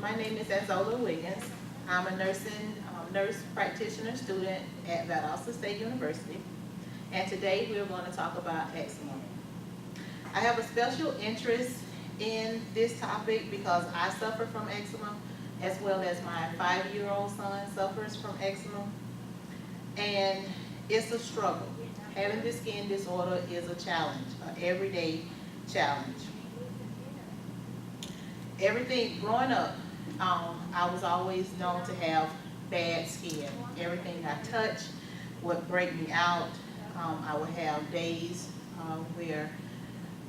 My name is Azola Wiggins. I'm a nurse practitioner student at Valdosta State University, and today we're going to talk about eczema. I have a special interest in this topic because I suffer from eczema, as well as my 5-year-old son suffers from eczema, and it's a struggle. Having this skin disorder is a challenge, an everyday challenge. Growing up, I was always known to have bad skin. Everything I touched would break me out. I would have days where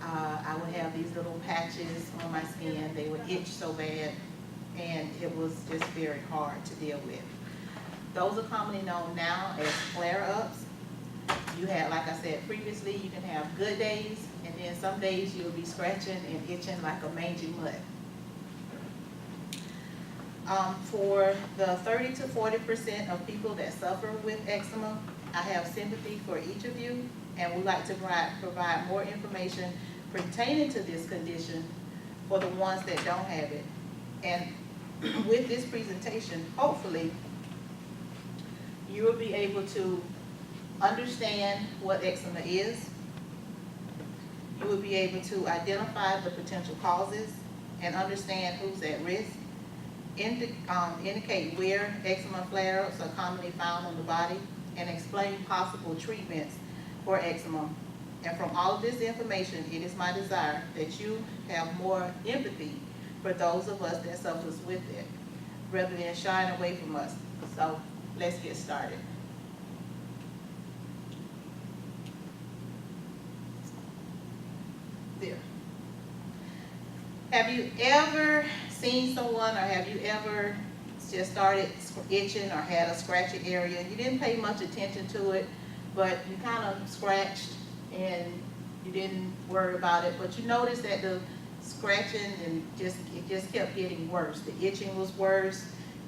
I would have these little patches on my skin. They would itch so bad, and it was just very hard to deal with. Those are commonly known now as flare-ups. You had, like I said previously, you can have good days, and then some days you'll be scratching and itching like a mangy mutt. For the 30 to 40% of people that suffer with eczema, I have sympathy for each of you, and would like to provide more information pertaining to this condition for the ones that don't have it. And with this presentation, hopefully, you will be able to understand what eczema is. You will be able to identify the potential causes and understand who's at risk. Indicate where eczema flare-ups are commonly found on the body, and explain possible treatments for eczema. And from all of this information, it is my desire that you have more empathy for those of us that suffers with it, rather than shying away from us. So let's get started. There. Have you ever seen someone, or have you ever just started itching or had a scratchy area? You didn't pay much attention to it, but you kind of scratched and you didn't worry about it, but you noticed that the scratching and it just kept getting worse. The itching was worse.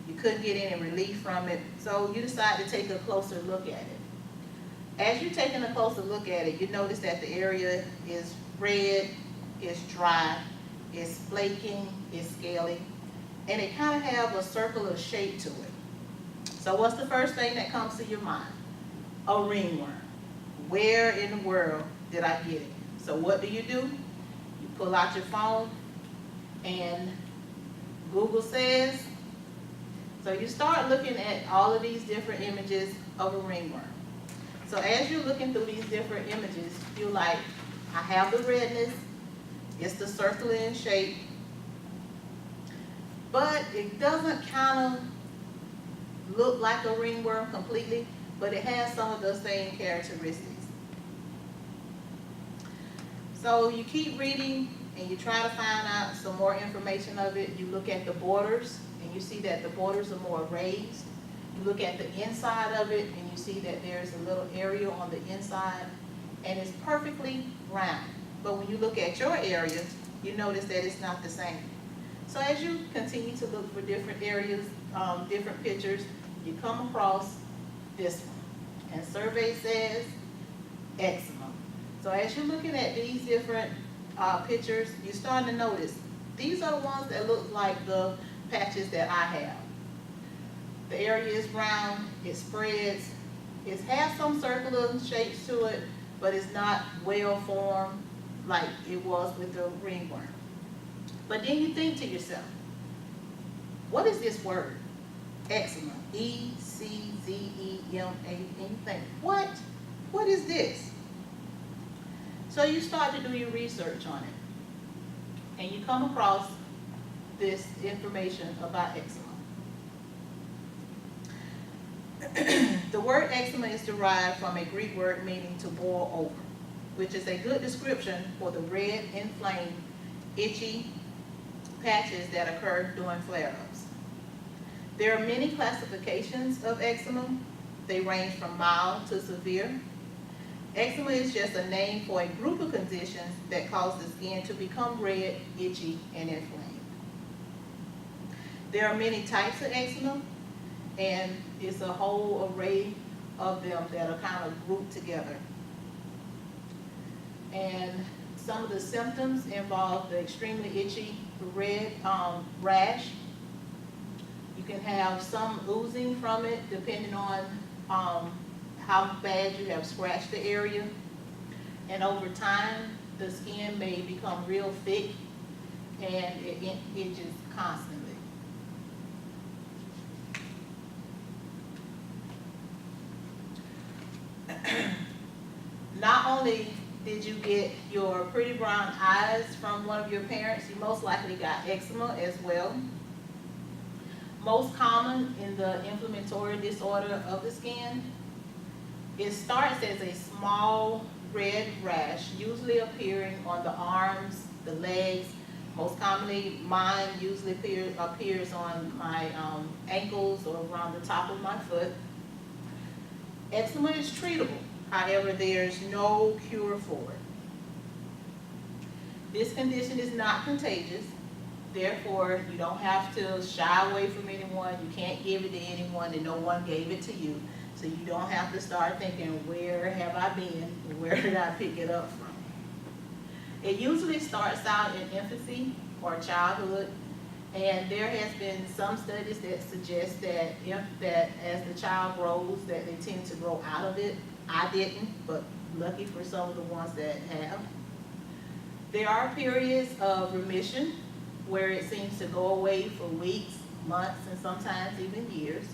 You couldn't get any relief from it, so you decided to take a closer look at it. As you're taking a closer look at it, you notice that the area is red, it's dry, it's flaking, it's scaly, and it kind of have a circular shape to it. So what's the first thing that comes to your mind? A ringworm. Where in the world did I get it? So what do? You pull out your phone and Google says, so you start looking at all of these different images of a ringworm. So as you're looking through these different images, you're like, I have the redness, it's the circular in shape, but it doesn't kind of look like a ringworm completely, but it has some of the same characteristics. So you keep reading and you try to find out some more information of it. You look at the borders and you see that the borders are more raised. You look at the inside of it and you see that there's a little area on the inside and it's perfectly round. But when you look at your area, you notice that it's not the same. So as you continue to look for different areas, different pictures, you come across this one. And survey says eczema. So as you're looking at these different pictures, you're starting to notice these are the ones that look like the patches that I have. The area is round, it spreads, it has some circular shapes to it, but it's not well formed like it was with the ringworm. But then you think to yourself, what is this word? Eczema. E-C-Z-E-M-A. And you think, what? What is this? So you start to do your research on it. And you come across this information about eczema. The word eczema is derived from a Greek word meaning to boil over, which is a good description for the red, inflamed, itchy patches that occur during flare-ups. There are many classifications of eczema. They range from mild to severe. Eczema is just a name for a group of conditions that cause the skin to become red, itchy, and inflamed. There are many types of eczema, and it's a whole array of them that are kind of grouped together. And some of the symptoms involve the extremely itchy red rash, can have some oozing from it depending on how bad you have scratched the area. And over time, the skin may become real thick and it itches constantly. Not only did you get your pretty brown eyes from one of your parents, you most likely got eczema as well. Most common in the inflammatory disorder of the skin, it starts as a small red rash, usually appearing on the arms, the legs. Most commonly, mine usually appears on my ankles or around the top of my foot. Eczema is treatable. However, there's no cure for it. This condition is not contagious. Therefore, you don't have to shy away from anyone. You can't give it to anyone and no one gave it to you. So you don't have to start thinking, where have I been? Where did I pick it up from? It usually starts out in infancy or childhood. And there has been some studies that suggest that as the child grows, that they tend to grow out of it. I didn't, but lucky for some of the ones that have. There are periods of remission where it seems to go away for weeks, months, and sometimes even years.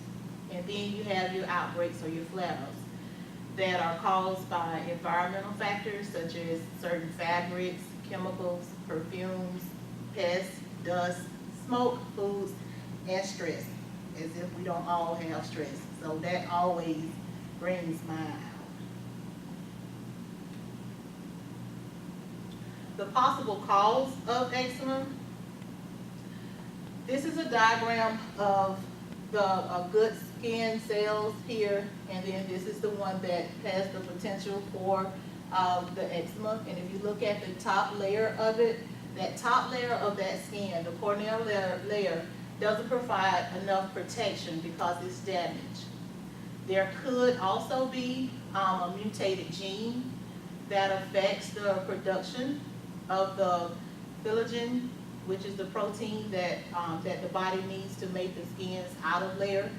And then you have your outbreaks or your flare-ups that are caused by environmental factors such as certain fabrics, chemicals, perfumes, pests, dust, smoke, foods, and stress, as if we don't all have stress. So that always brings mine out. The possible cause of eczema. This is a diagram of the good skin cells here, and then this is the one that has the potential for the eczema. And if you look at the top layer of it, that top layer of that skin, the corneal layer, doesn't provide enough protection because it's damaged. There could also be a mutated gene that affects the production of the collagen, which is the protein that the body needs to make the skin's outer layer.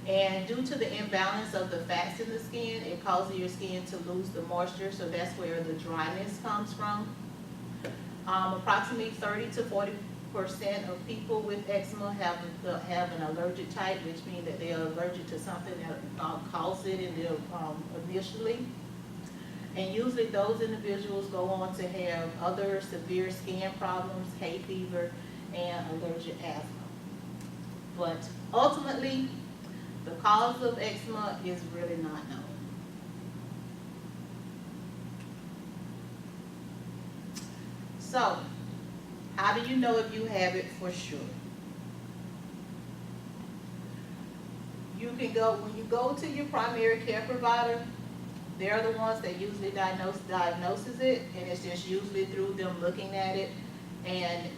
And due to the imbalance of the fats in the skin, it causes your skin to lose the moisture, so that's where the dryness comes from. Approximately 30 to 40% of people with eczema have an allergic type, which means that they are allergic to something that caused it initially. And usually those individuals go on to have other severe skin problems, hay fever, and allergic asthma. But ultimately, the cause of eczema is really not known. So, how do you know if you have it for sure? You can go, when you go to your primary care provider, they're the ones that usually diagnoses it, and it's just usually through them looking at it. And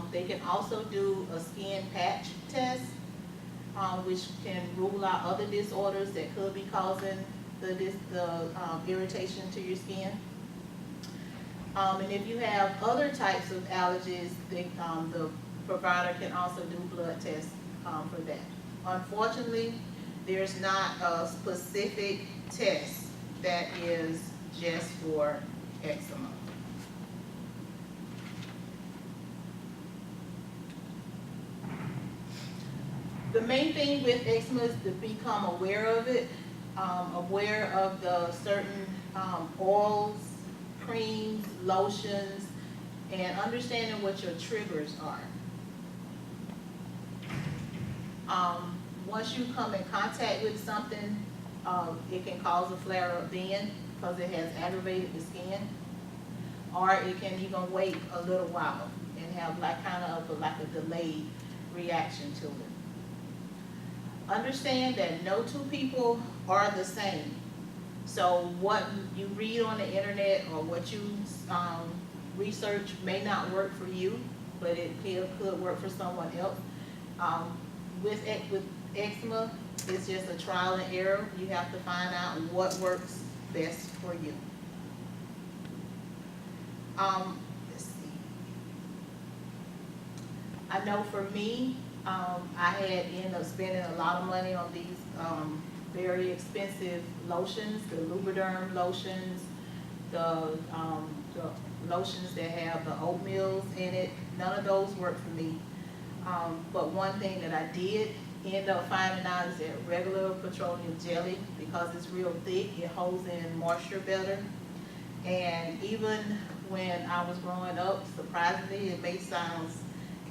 they can also do a skin patch test, which can rule out other disorders that could be causing the irritation to your skin. And if you have other types of allergies, the provider can also do blood tests for that. Unfortunately, there's not a specific test that is just for eczema. The main thing with eczema is to become aware of it, aware of the certain oils, creams, lotions, and understanding what your triggers are. Once you come in contact with something, it can cause a flare-up then because it has aggravated the skin, or it can even wait a little while and have like a delayed reaction to it. Understand that no two people are the same. So what you read on the internet or what you research may not work for you, but it could work for someone else. With eczema, it's just a trial and error. You have to find out what works best for you. Let's see. I know for me, I had ended up spending a lot of money on these very expensive lotions, the Lubriderm lotions, the lotions that have the oatmeals in it. None of those work for me. But one thing that I did end up finding out is that regular petroleum jelly, because it's real thick, it holds in moisture better. And even when I was growing up, surprisingly, it may sound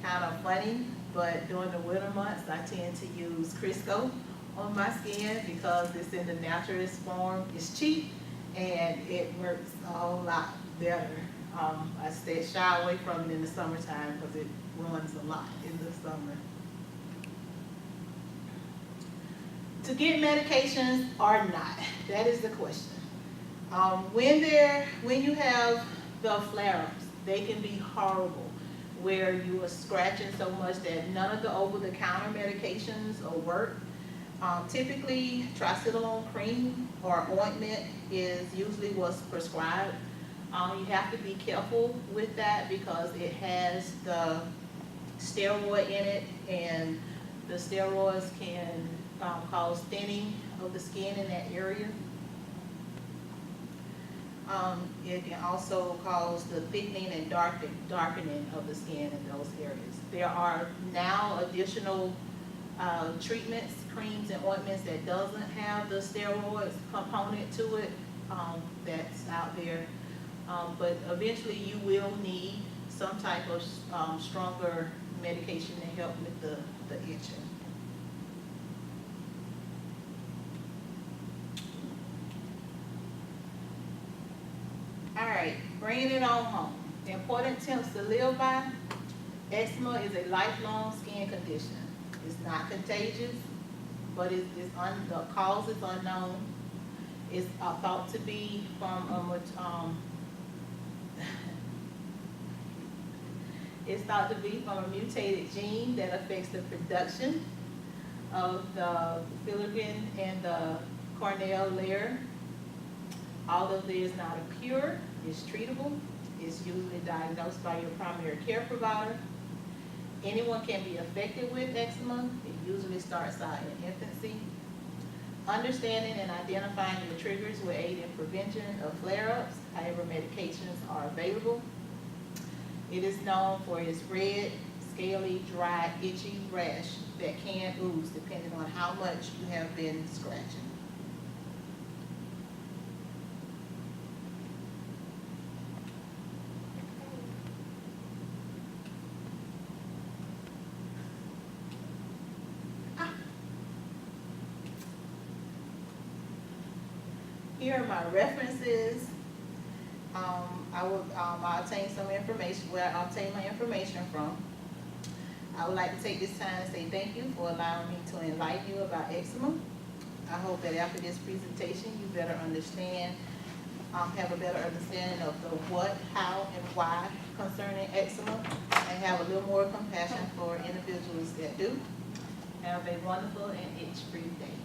kind of funny, but during the winter months, I tend to use Crisco on my skin because it's in the naturalist form. It's cheap and it works a whole lot better. I shy away from it in the summertime because it runs a lot in the summer. To get medications or not, that is the question. When you have the flare-ups, they can be horrible, where you are scratching so much that none of the over-the-counter medications will work. Typically, tricidone cream or ointment is usually what's prescribed. You have to be careful with that because it has the steroid in it, and the steroids can cause thinning of the skin in that area. It can also cause the thickening and darkening of the skin in those areas. There are now additional treatments, creams and ointments that doesn't have the steroids component to it, that's out there. But eventually you will need some type of stronger medication to help with the itching. Alright, bringing it on home. The important tips to live by. Eczema is a lifelong skin condition. It's not contagious, but the cause is unknown. It's thought to be from it's thought to be from a mutated gene that affects the production of the filamin and the corneal layer. Although there is not a cure, it's treatable. It's usually diagnosed by your primary care provider. Anyone can be affected with eczema. It usually starts out in infancy. Understanding and identifying your triggers will aid in prevention of flare-ups. However, medications are available. It is known for its red, scaly, dry, itchy rash that can ooze depending on how much you have been scratching. Here are my references. I'll obtain some information, where I obtain my information from. I would like to take this time to say thank you for allowing me to enlighten you about eczema. I hope that after this presentation, you better understand, have a better understanding of the what, how, and why concerning eczema, and have a little more compassion for individuals that do. Have a wonderful and itch-free day.